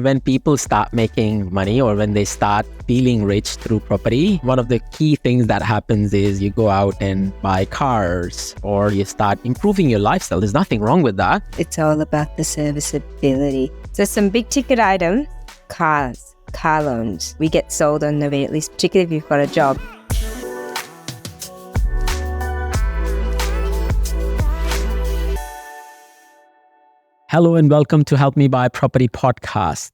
when people start making money or when they start feeling rich through property, one of the key things that happens is you go out and buy cars or you start improving your lifestyle. There's nothing wrong with that. It's all about the serviceability. So some big ticket items, cars, car loans, we get sold on immediately, particularly if you've got a job. Hello and welcome to Helpmebuy Property Podcast.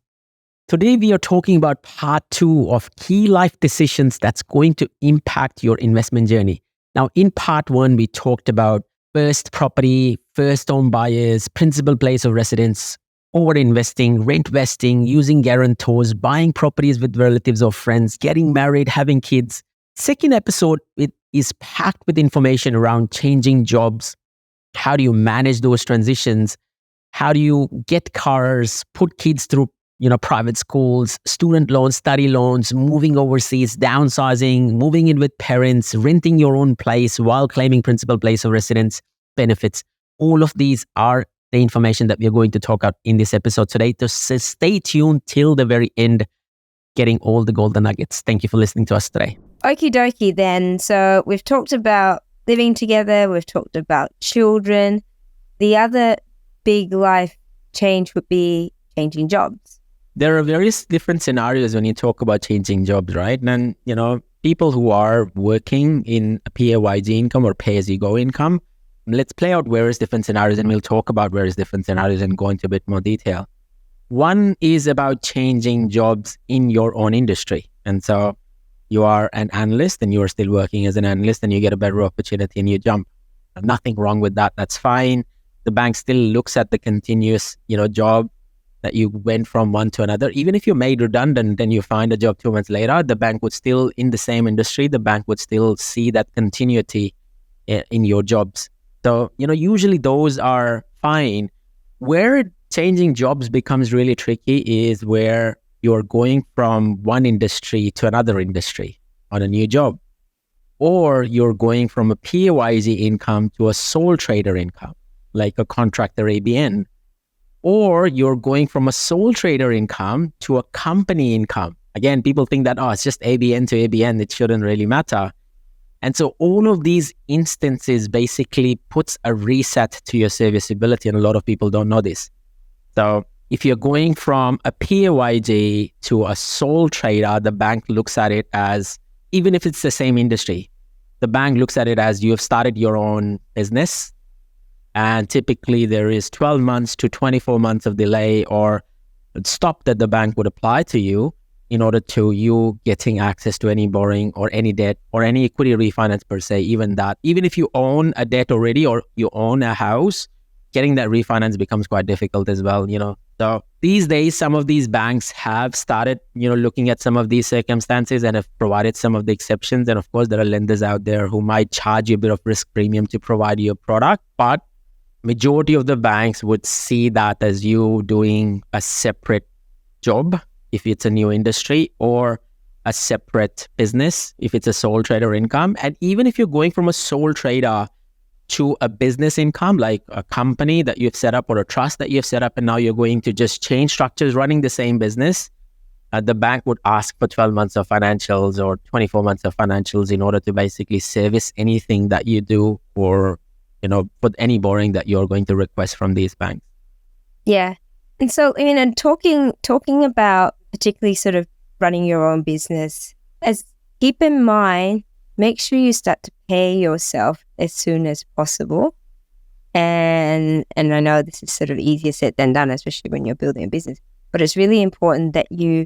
Today we are talking about part 2 of key life decisions that's going to impact your investment journey. Now in part 1, we talked about first property, first home buyers, principal place of residence, over-investing, rent vesting, using guarantors, buying properties with relatives or friends, getting married, having kids. Second episode is packed with information around changing jobs. How do you manage those transitions? How do you get cars, put kids through, private schools, student loans, study loans, moving overseas, downsizing, moving in with parents, renting your own place while claiming principal place of residence benefits. All of these are the information that we're going to talk about in this episode today. So stay tuned till the very end, getting all the golden nuggets. Thank you for listening to us today. Okie dokie then. So we've talked about living together. We've talked about children. The other big life change would be changing jobs. There are various different scenarios when you talk about changing jobs, right? And, people who are working in a PAYG income or pay-as-you-go income, let's play out various different scenarios and we'll talk about various different scenarios and go into a bit more detail. One is about changing jobs in your own industry. And so you are an analyst and you are still working as an analyst and you get a better opportunity and you jump. Nothing wrong with that. That's fine. The bank still looks at the continuous, job that you went from one to another. Even if you're made redundant and you find a job 2 months later, the bank would still, in the same industry, the bank would still see that continuity in your jobs. So, usually those are fine. Where changing jobs becomes really tricky is where you're going from one industry to another industry on a new job. Or you're going from a PAYG income to a sole trader income, like a contractor ABN, or you're going from a sole trader income to a company income. Again, people think that, it's just ABN to ABN, it shouldn't really matter. And so all of these instances basically puts a reset to your serviceability, and a lot of people don't know this. So if you're going from a PAYG to a sole trader, the bank looks at it as, even if it's the same industry, the bank looks at it as you have started your own business. And typically there is 12 months to 24 months of delay or stop that the bank would apply to you in order to you getting access to any borrowing or any debt or any equity refinance per se. Even if you own a debt already or you own a house, getting that refinance becomes quite difficult as well, So these days, some of these banks have started, looking at some of these circumstances and have provided some of the exceptions. And of course, there are lenders out there who might charge you a bit of risk premium to provide you a product, but majority of the banks would see that as you doing a separate job if it's a new industry, or a separate business if it's a sole trader income. And even if you're going from a sole trader to a business income, like a company that you've set up or a trust that you've set up, and now you're going to just change structures running the same business, the bank would ask for 12 months of financials or 24 months of financials in order to basically service anything that you do or for any borrowing that you're going to request from these banks. Yeah. And so, talking about particularly sort of running your own business, keep in mind, make sure you start to pay yourself as soon as possible. And I know this is sort of easier said than done, especially when you're building a business, but it's really important that you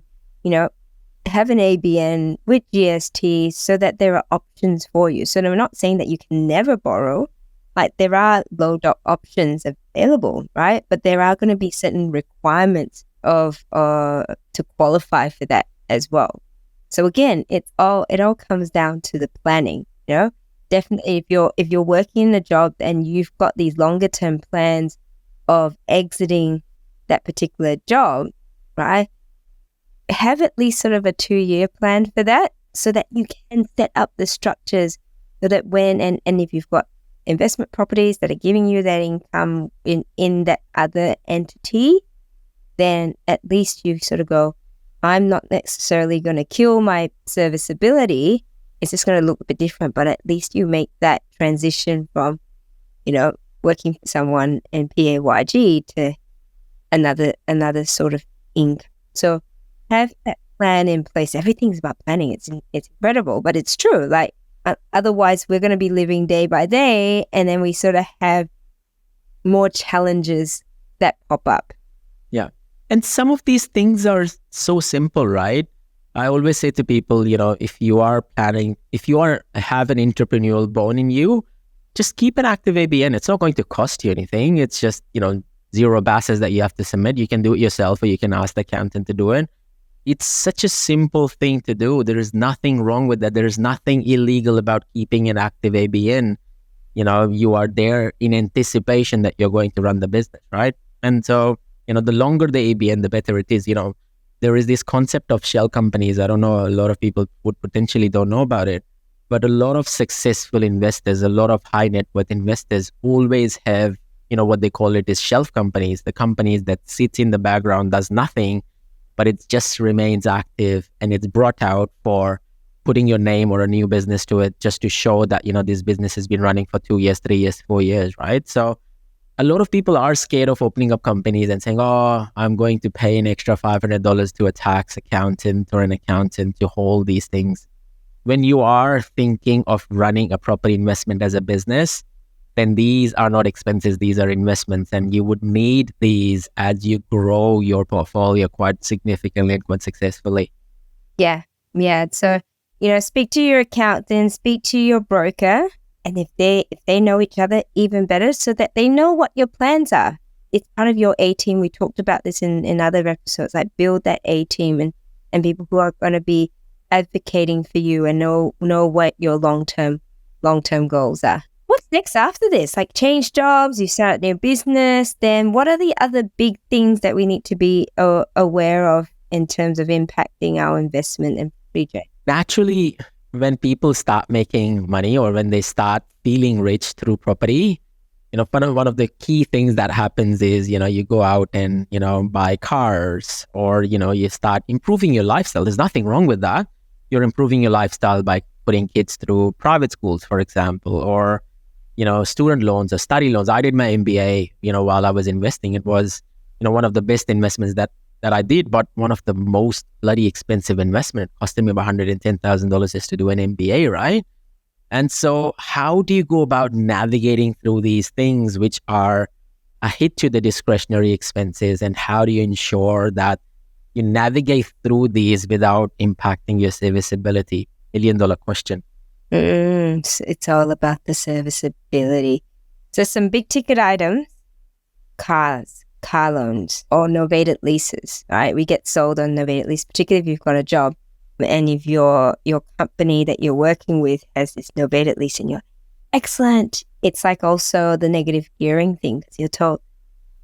have an ABN with GST so that there are options for you. So I'm not saying that you can never borrow. Like, there are low options available, right? But there are going to be certain requirements to qualify for that as well. So again, it all comes down to the planning. Definitely, if you're working in a job and you've got these longer term plans of exiting that particular job, right? Have at least sort of a 2-year plan for that, so that you can set up the structures so that when and if you've got investment properties that are giving you that income in that other entity, then at least you sort of go, I'm not necessarily going to kill my serviceability. It's just going to look a bit different, but at least you make that transition from, working for someone in PAYG to another sort of income. So have that plan in place. Everything's about planning. It's incredible, but it's true. Like otherwise we're going to be living day by day, and then we sort of have more challenges that pop up. Yeah. And some of these things are so simple, right? I always say to people, if you are planning, if you have an entrepreneurial bone in you, just keep an active ABN. It's not going to cost you anything. It's just, zero BASes that you have to submit. You can do it yourself, or you can ask the accountant to do it. It's such a simple thing to do. There is nothing wrong with that. There is nothing illegal about keeping an active ABN. You are there in anticipation that you're going to run the business, right? And so, the longer the ABN, the better it is. There is this concept of shell companies. I don't know, a lot of people would potentially don't know about it, but a lot of successful investors, a lot of high net worth investors always have, what they call it is shelf companies, the companies that sits in the background, does nothing, but it just remains active, and it's brought out for putting your name or a new business to it, just to show that, this business has been running for 2 years, 3 years, 4 years, right? So a lot of people are scared of opening up companies and saying, oh, I'm going to pay an extra $500 to a tax accountant or an accountant to hold these things. When you are thinking of running a property investment as a business, then these are not expenses, these are investments, and you would need these as you grow your portfolio quite significantly and quite successfully. Yeah. So, speak to your accountant, speak to your broker, and if they know each other, even better, so that they know what your plans are. It's part of your A team. We talked about this in other episodes, like build that A team and people who are going to be advocating for you and know what your long-term goals are. What's next after this? Like change jobs, you start a new business, then what are the other big things that we need to be aware of in terms of impacting our investment in property? Naturally, when people start making money or when they start feeling rich through property, one of the key things that happens is, you go out and, buy cars, or, you start improving your lifestyle. There's nothing wrong with that. You're improving your lifestyle by putting kids through private schools, for example, or, student loans or study loans. I did my MBA, while I was investing. It was, one of the best investments that I did, but one of the most bloody expensive investment. It costed me about $110,000 just to do an MBA, right? And so how do you go about navigating through these things which are a hit to the discretionary expenses, and how do you ensure that you navigate through these without impacting your serviceability? $1 million question. It's all about the serviceability. So some big ticket items, cars, car loans, or novated leases, right? We get sold on novated lease, particularly if you've got a job. And if your company that you're working with has this novated lease and you're excellent, it's like also the negative gearing thing, because you're told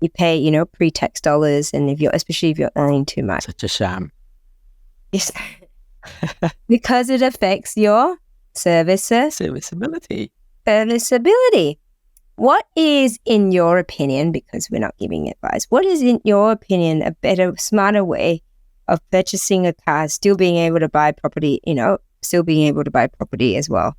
you pay, pre-tax dollars, and especially if you're earning too much. Such a sham. Yes. Because it affects your serviceability. What is, in your opinion, because we're not giving advice, what is, in your opinion, a better, smarter way of purchasing a car, still being able to buy property, as well?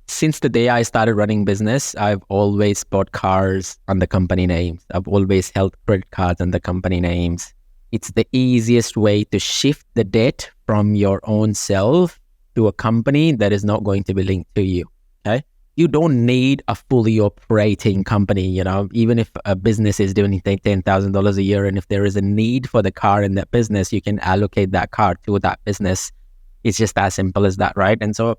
Since the day I started running business, I've always bought cars under company names. I've always held credit cards under company names. It's the easiest way to shift the debt from your own self to a company that is not going to be linked to you. Okay? You don't need a fully operating company, even if a business is doing $10,000 a year, and if there is a need for the car in that business, you can allocate that car to that business. It's just as simple as that, right? And so,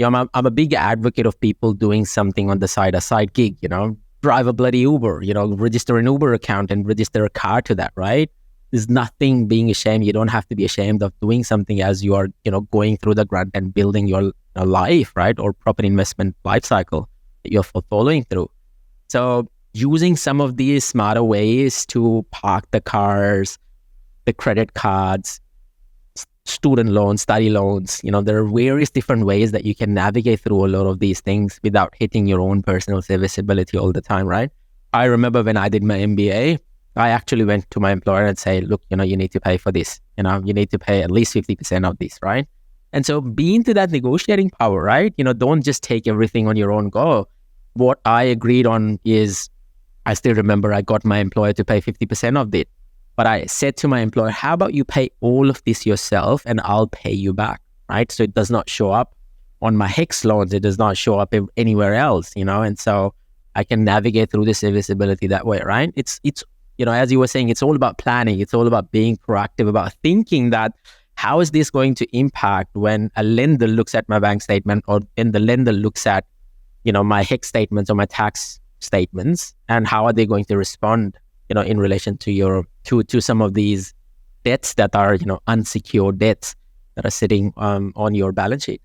I'm a big advocate of people doing something on the side, a side gig, drive a bloody Uber, register an Uber account and register a car to that, right? There's nothing being ashamed. You don't have to be ashamed of doing something as you are, going through the grunt and building your life, right? Or property investment life cycle that you're following through. So using some of these smarter ways to park the cars, the credit cards, student loans, study loans, there are various different ways that you can navigate through a lot of these things without hitting your own personal serviceability all the time, right? I remember when I did my MBA, I actually went to my employer and say, look, you need to pay for this. You need to pay at least 50% of this, right? And so be into that negotiating power, right? Don't just take everything on your own go. What I agreed on is, I still remember I got my employer to pay 50% of it. But I said to my employer, how about you pay all of this yourself and I'll pay you back, right? So it does not show up on my HEX loans. It does not show up anywhere else, and so I can navigate through the serviceability that way, right? It's as you were saying, it's all about planning. It's all about being proactive, about thinking that how is this going to impact when a lender looks at my bank statement, or when the lender looks at, my HEX statements or my tax statements, and how are they going to respond, in relation to to some of these debts that are, unsecured debts that are sitting on your balance sheet.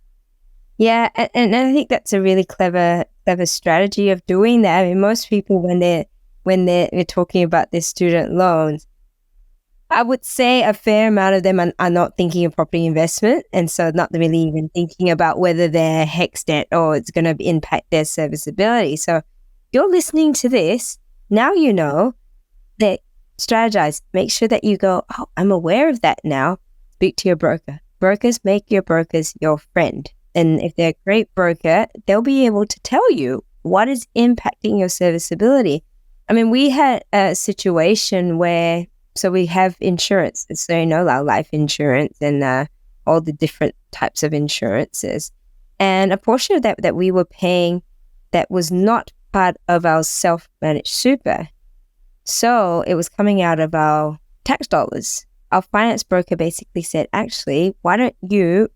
Yeah, and I think that's a really clever strategy of doing that. I mean, most people when they're talking about their student loans, I would say a fair amount of them are not thinking of property investment, and so not really even thinking about whether they're HEX debt or it's going to impact their serviceability. So you're listening to this, now you know that strategize. Make sure that you go, oh, I'm aware of that now. Speak to your broker. Brokers, make your brokers your friend. And if they're a great broker, they'll be able to tell you what is impacting your serviceability. I mean, we had a situation where, so we have insurance. So, our life insurance and all the different types of insurances. And a portion of that we were paying that was not part of our self-managed super. So it was coming out of our tax dollars. Our finance broker basically said, actually, why don't you,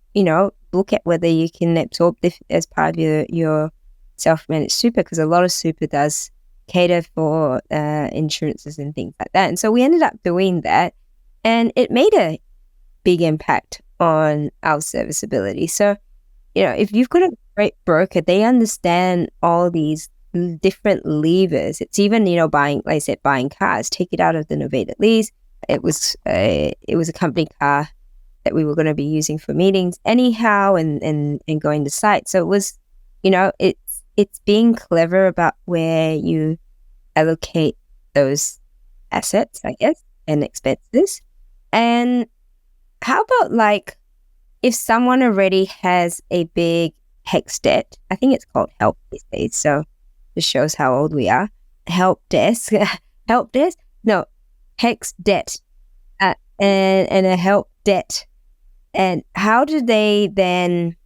look at whether you can absorb this as part of your self-managed super, because a lot of super does cater for insurances and things like that. And so we ended up doing that, and it made a big impact on our serviceability. So, if you've got a great broker, they understand all these different levers. It's even, buying, like I said, buying cars, take it out of the novated lease. It was a company car that we were going to be using for meetings anyhow, and going to site. So it was, it's being clever about where you allocate those assets, I guess, and expenses. And how about if someone already has a big HEX debt, I think it's called help these days, so this shows how old we are. Help desk, no, HEX debt, and a help debt. And how do they then,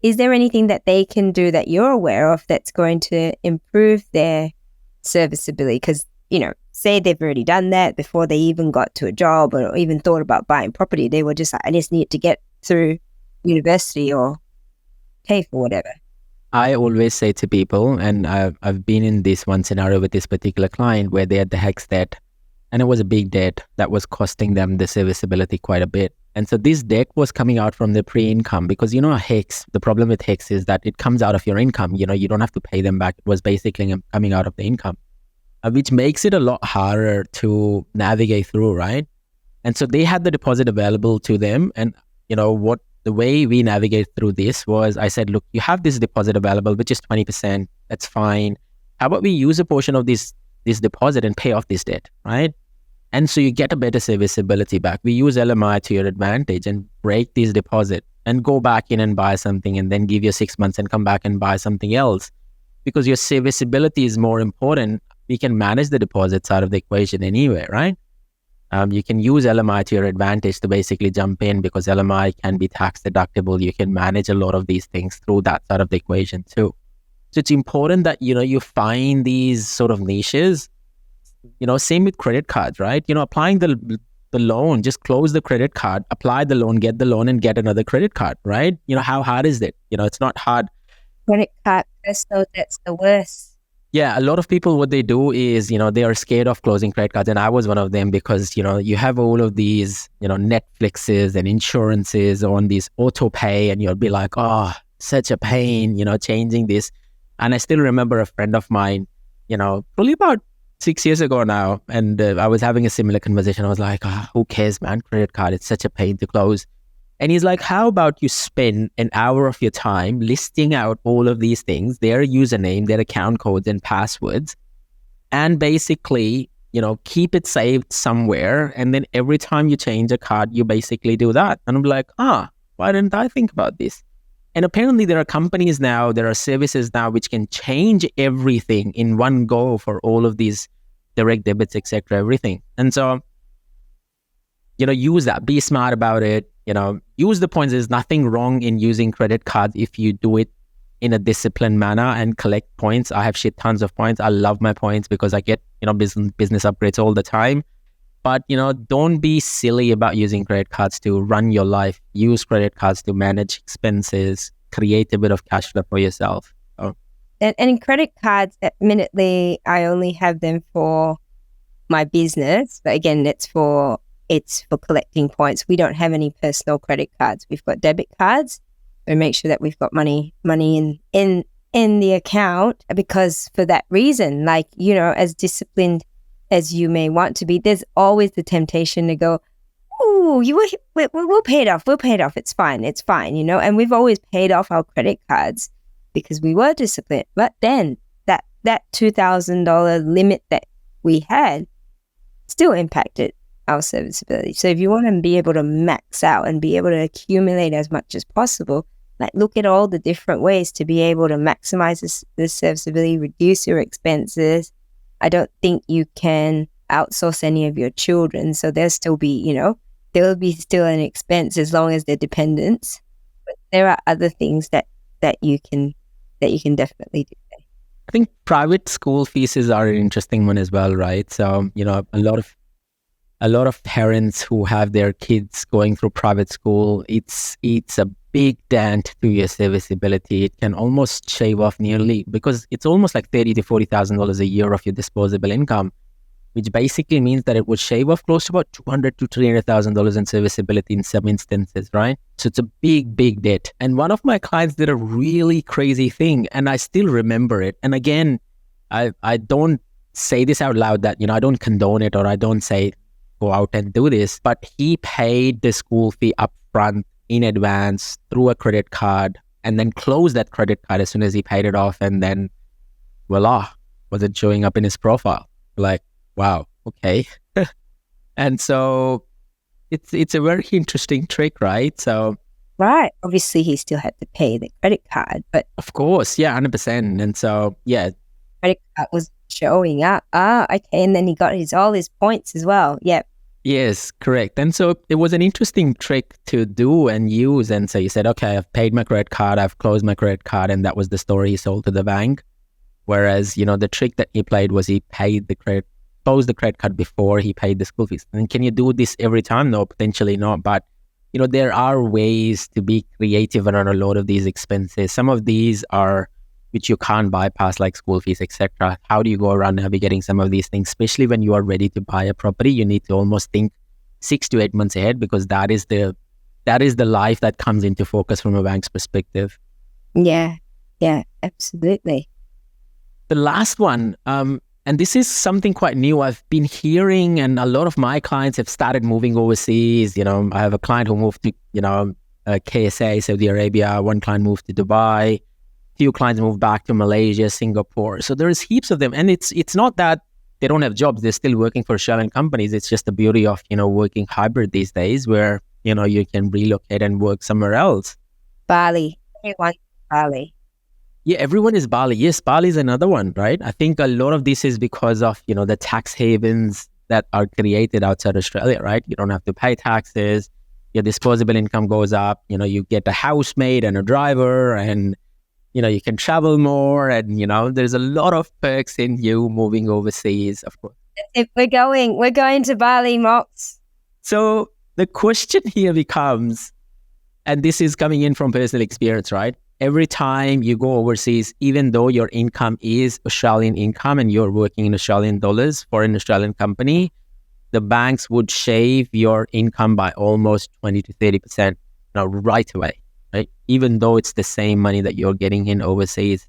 is there anything that they can do that you're aware of that's going to improve their serviceability? Because, say they've already done that before they even got to a job or even thought about buying property. They were just like, I just need to get through university or pay for whatever. I always say to people, and I've been in this one scenario with this particular client where they had the HEX debt, and it was a big debt that was costing them the serviceability quite a bit. And so this debt was coming out from the pre-income, because, HEX, the problem with HEX is that it comes out of your income. You don't have to pay them back. It was basically coming out of the income, which makes it a lot harder to navigate through, right? And so they had the deposit available to them. And, the way we navigate through this was, I said, look, you have this deposit available, which is 20%. That's fine. How about we use a portion of this deposit and pay off this debt, right? And so you get a better serviceability back. We use LMI to your advantage and break this deposit and go back in and buy something, and then give you 6 months and come back and buy something else. Because your serviceability is more important. We can manage the deposit side of the equation anyway, right? You can use LMI to your advantage to basically jump in, because LMI can be tax deductible. You can manage a lot of these things through that side of the equation too. So it's important that, you find these sort of niches. Same with credit cards, right? Applying the loan, just close the credit card, apply the loan, get the loan, and get another credit card, right? How hard is it? It's not hard. Credit card, so that's the worst. Yeah, a lot of people, what they do is, they are scared of closing credit cards. And I was one of them, because, you have all of these, Netflixes and insurances on these auto pay, and you'll be like, oh, such a pain, changing this. And I still remember a friend of mine, probably about 6 years ago now. And I was having a similar conversation. I was like, who cares, man? Credit card, it's such a pain to close. And he's like, how about you spend an hour of your time listing out all of these things, their username, their account codes and passwords, and basically keep it saved somewhere. And then every time you change a card, you basically do that. And I'm like, why didn't I think about this? And apparently there are companies now, there are services now which can change everything in one go for all of these direct debits, etc., everything. And so, use that, be smart about it, use the points. There's nothing wrong in using credit cards if you do it in a disciplined manner and collect points. I have tons of points. I love my points because I get, business upgrades all the time. But, don't be silly about using credit cards to run your life. Use credit cards to manage expenses, create a bit of cash flow for yourself. So. And credit cards, admittedly, I only have them for my business. But again, it's for collecting points. We don't have any personal credit cards. We've got debit cards. So make sure that we've got money in the account, because for that reason, as disciplined as you may want to be, there's always the temptation to go, "Oh, we'll pay it off. We'll pay it off. It's fine. It's fine." And we've always paid off our credit cards because we were disciplined. But then that $2,000 limit that we had still impacted our serviceability. So if you want to be able to max out and be able to accumulate as much as possible, look at all the different ways to be able to maximize the serviceability, reduce your expenses. I don't think you can outsource any of your children. So there'll still be, there will be still an expense as long as they're dependents. But there are other things that you can definitely do. I think private school fees are an interesting one as well, right? So, a lot of parents who have their kids going through private school, it's a big dent to your serviceability. It can almost shave off nearly, because it's almost like $30,000 to $40,000 a year of your disposable income, which basically means that it would shave off close to about $200,000 to $300,000 in serviceability in some instances, right? So it's a big, big debt. And one of my clients did a really crazy thing, and I still remember it. And again, I don't say this out loud that, I don't condone it, or I don't say go out and do this, but he paid the school fee up front in advance through a credit card, and then closed that credit card as soon as he paid it off, and then voila, wasn't showing up in his profile. Like, wow, okay. And so it's a very interesting trick, right? So right, obviously he still had to pay the credit card, but of course, yeah, 100%. And so credit card was showing up. Okay, and then he got all his points as well. Yep. Yes, correct. And so it was an interesting trick to do and use. And so you said, okay, I've paid my credit card, I've closed my credit card, and that was the story he sold to the bank. Whereas, the trick that he played was he closed the credit card before he paid the school fees. And can you do this every time? No, potentially not. But, there are ways to be creative around a lot of these expenses. Some of these are which you can't bypass, like school fees, etc. How do you go around navigating some of these things, especially when you are ready to buy a property? You need to almost think 6 to 8 months ahead, because that is the life that comes into focus from a bank's perspective. Yeah, absolutely. The last one, and this is something quite new I've been hearing, and a lot of my clients have started moving overseas. I have a client who moved to, KSA, Saudi Arabia. One client moved to Dubai. Few clients moved back to Malaysia, Singapore. So there's heaps of them. And it's not that they don't have jobs. They're still working for Australian companies. It's just the beauty of, working hybrid these days, where, you can relocate and work somewhere else. Bali. Everyone Bali. Yeah, everyone is Bali. Yes, Bali is another one, right? I think a lot of this is because of, the tax havens that are created outside Australia, right? You don't have to pay taxes. Your disposable income goes up. You get a housemaid and a driver, and you can travel more, and, there's a lot of perks in you moving overseas, of course. If we're going to Bali, Mox. So the question here becomes, and this is coming in from personal experience, right? Every time you go overseas, even though your income is Australian income and you're working in Australian dollars for an Australian company, the banks would shave your income by almost 20 to 30% right away. Right? Even though it's the same money that you're getting in overseas.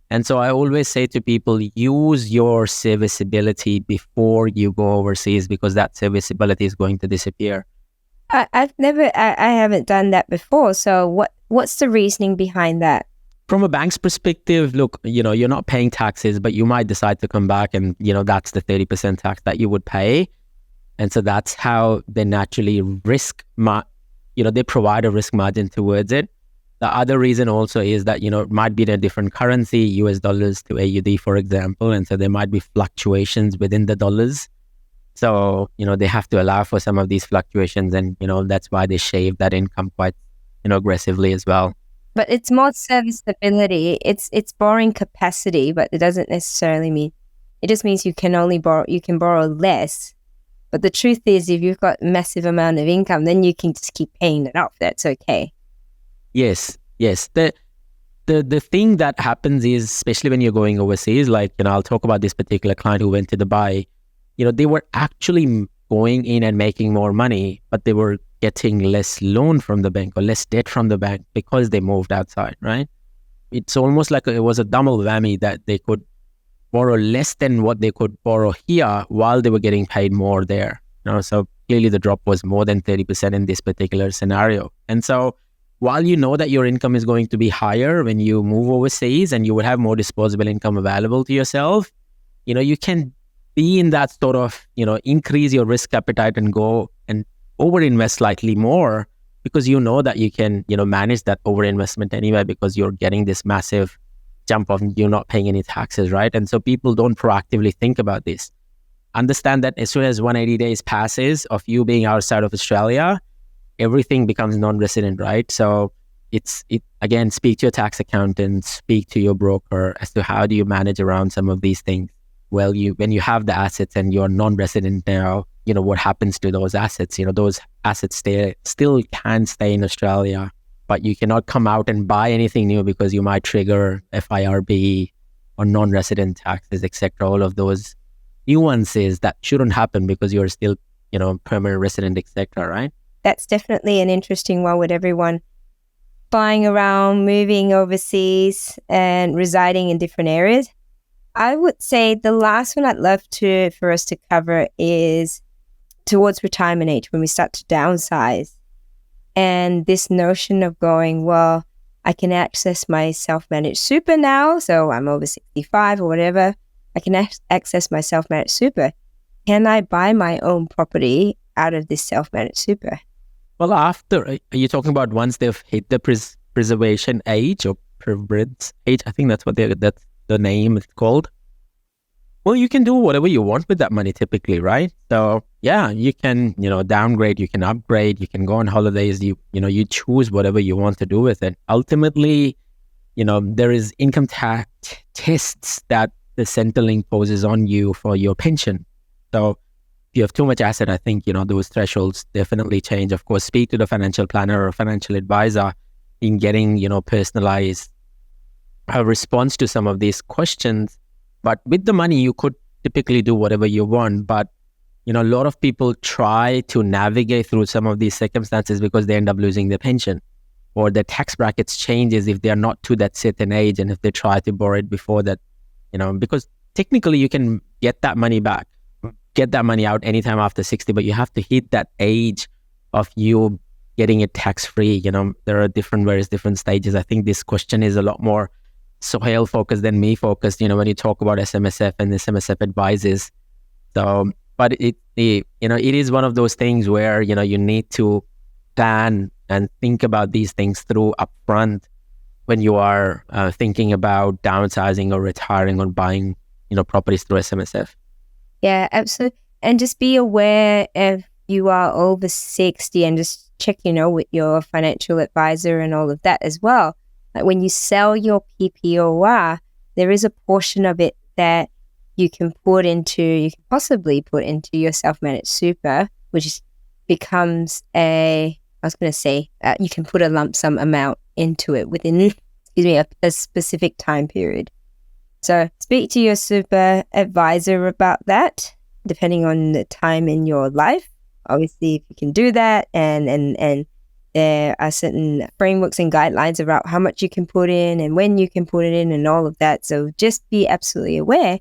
And so I always say to people, use your serviceability before you go overseas, because that serviceability is going to disappear. I haven't done that before. So what's the reasoning behind that? From a bank's perspective, look, you're not paying taxes, but you might decide to come back and, that's the 30% tax that you would pay. And so that's how they naturally they provide a risk margin towards it. The other reason also is that, it might be in a different currency, US dollars to AUD, for example. And so there might be fluctuations within the dollars. So, they have to allow for some of these fluctuations. And, that's why they shave that income quite, aggressively as well. But it's more serviceability. It's borrowing capacity, but it doesn't necessarily mean, it just means you can borrow less. But the truth is, if you've got a massive amount of income, then you can just keep paying it off. That's okay. Yes. The thing that happens is, especially when you're going overseas, like, I'll talk about this particular client who went to Dubai, they were actually going in and making more money, but they were getting less loan from the bank or less debt from the bank because they moved outside, right? It's almost like it was a double whammy that they could borrow less than what they could borrow here while they were getting paid more there. So clearly the drop was more than 30% in this particular scenario. And so while you know that your income is going to be higher when you move overseas and you will have more disposable income available to yourself, you can be in that sort of, increase your risk appetite and go and overinvest slightly more because you know that you can, manage that overinvestment anyway because you're getting this massive jump of you're not paying any taxes, right? And so people don't proactively think about this. Understand that as soon as 180 days passes of you being outside of Australia, everything becomes non-resident, right? So again, speak to your tax accountant, speak to your broker as to how do you manage around some of these things. Well, when you have the assets and you're non-resident now, what happens to those assets? Those assets still can stay in Australia, but you cannot come out and buy anything new because you might trigger FIRB or non-resident taxes, etc. All of those nuances that shouldn't happen because you're still, permanent resident, etc. Right? That's definitely an interesting one with everyone flying around, moving overseas and residing in different areas. I would say the last one I'd love for us to cover is towards retirement age, when we start to downsize. And this notion of going, well, I can access my self-managed super now, so I'm over 65 or whatever. I can access my self-managed super. Can I buy my own property out of this self-managed super? Well, are you talking about once they've hit the preservation age or privilege age? I think that's the name it's called. Well, you can do whatever you want with that money typically, right? So yeah, you can, downgrade, you can upgrade, you can go on holidays, you choose whatever you want to do with it. Ultimately, there is income tax tests that the Centrelink poses on you for your pension. So if you have too much asset, I think, those thresholds definitely change. Of course, speak to the financial planner or financial advisor in getting, personalized response to some of these questions. But with the money, you could typically do whatever you want. But, a lot of people try to navigate through some of these circumstances because they end up losing their pension or their tax brackets changes if they're not to that certain age. And if they try to borrow it before that, because technically you can get that money back, get that money out anytime after 60, but you have to hit that age of you getting it tax-free. There are various different stages. I think this question is a lot more Sohail focused than me focused, when you talk about SMSF and SMSF advices. So, but it is one of those things where, you need to plan and think about these things through upfront when you are thinking about downsizing or retiring or buying, properties through SMSF. Yeah, absolutely. And just be aware if you are over 60 and just check, with your financial advisor and all of that as well. Like when you sell your PPOR, there is a portion of it that you can possibly put into your self-managed super, which becomes you can put a lump sum amount into it within, a specific time period. So speak to your super advisor about that, depending on the time in your life. Obviously, if you can do that and there are certain frameworks and guidelines about how much you can put in and when you can put it in and all of that. So just be absolutely aware,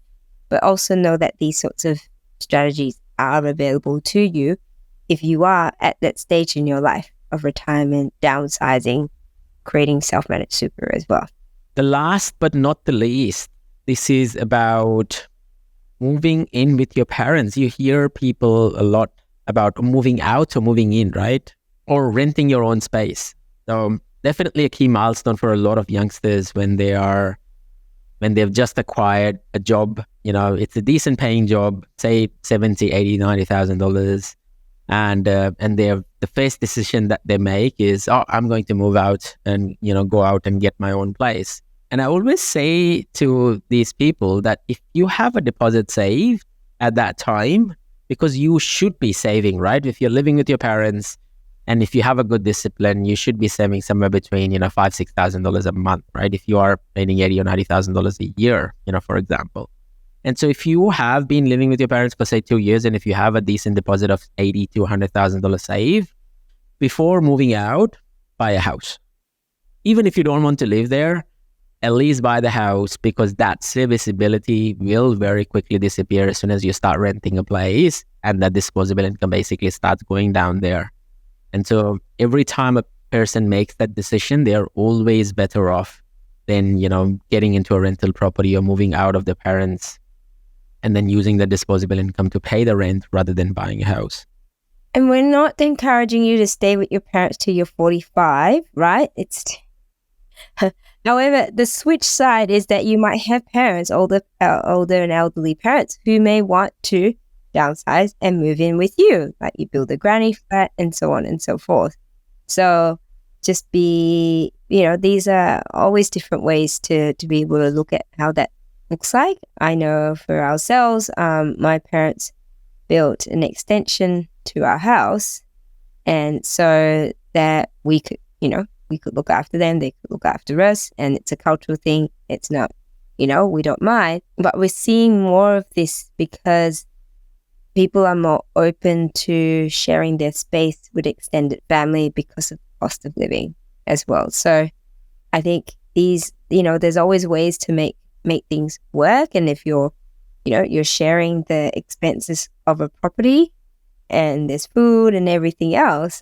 but also know that these sorts of strategies are available to you if you are at that stage in your life of retirement, downsizing, creating self-managed super as well. The last but not the least, this is about moving in with your parents. You hear people a lot about moving out or moving in, right? Or renting your own space. So definitely a key milestone for a lot of youngsters when they've just acquired a job. It's a decent paying job, say $70,000, $80,000, $90,000. And the first decision that they make is, I'm going to move out and, go out and get my own place. And I always say to these people that if you have a deposit saved at that time, because you should be saving, right? If you're living with your parents and if you have a good discipline, you should be saving somewhere between, $5,000, $6,000 a month, right? If you are earning $80,000 or $90,000 a year, for example. And so if you have been living with your parents for say 2 years, and if you have a decent deposit of $80,000 to $100,000 saved, before moving out, buy a house. Even if you don't want to live there, at least buy the house, because that serviceability will very quickly disappear as soon as you start renting a place, and that disposable income basically starts going down there. And so every time a person makes that decision, they're always better off than, getting into a rental property or moving out of their parents and then using the disposable income to pay the rent rather than buying a house. And we're not encouraging you to stay with your parents till you're 45, right? However, the switch side is that you might have parents, older and elderly parents, who may want to downsize and move in with you, like you build a granny flat and so on and so forth. So just these are always different ways to be able to look at how that looks like. I know for ourselves, my parents built an extension to our house, and so that we could look after them, they could look after us, and it's a cultural thing. It's not, we don't mind, but we're seeing more of this because people are more open to sharing their space with extended family because of the cost of living as well. So I think there's always ways to make things work. And if you're sharing the expenses of a property and there's food and everything else,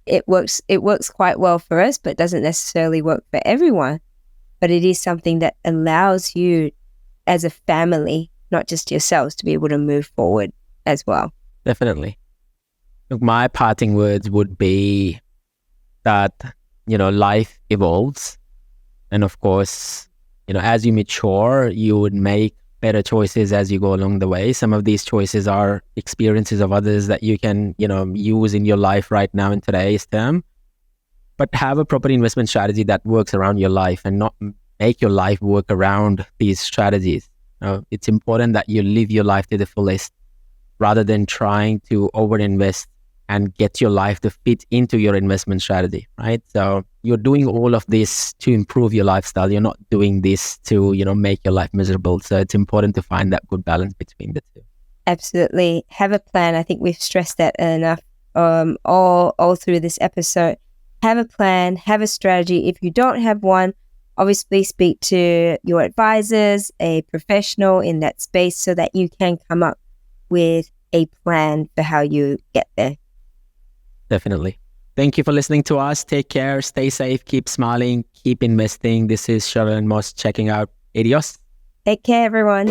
it works quite well for us, but doesn't necessarily work for everyone. But it is something that allows you as a family, not just yourselves, to be able to move forward as well. Definitely. Look, my parting words would be that, life evolves. And of course, as you mature, you would make better choices as you go along the way. Some of these choices are experiences of others that you can, use in your life right now in today's term. But have a property investment strategy that works around your life and not make your life work around these strategies. It's important that you live your life to the fullest rather than trying to overinvest and get your life to fit into your investment strategy, right? So you're doing all of this to improve your lifestyle. You're not doing this to, make your life miserable. So it's important to find that good balance between the two. Absolutely. Have a plan. I think we've stressed that enough all through this episode. Have a plan, have a strategy. If you don't have one, obviously speak to your advisors, a professional in that space, so that you can come up with a plan for how you get there. Definitely. Thank you for listening to us. Take care, stay safe, keep smiling, keep investing. This is Cheryl and Moss checking out. Adios. Take care, everyone.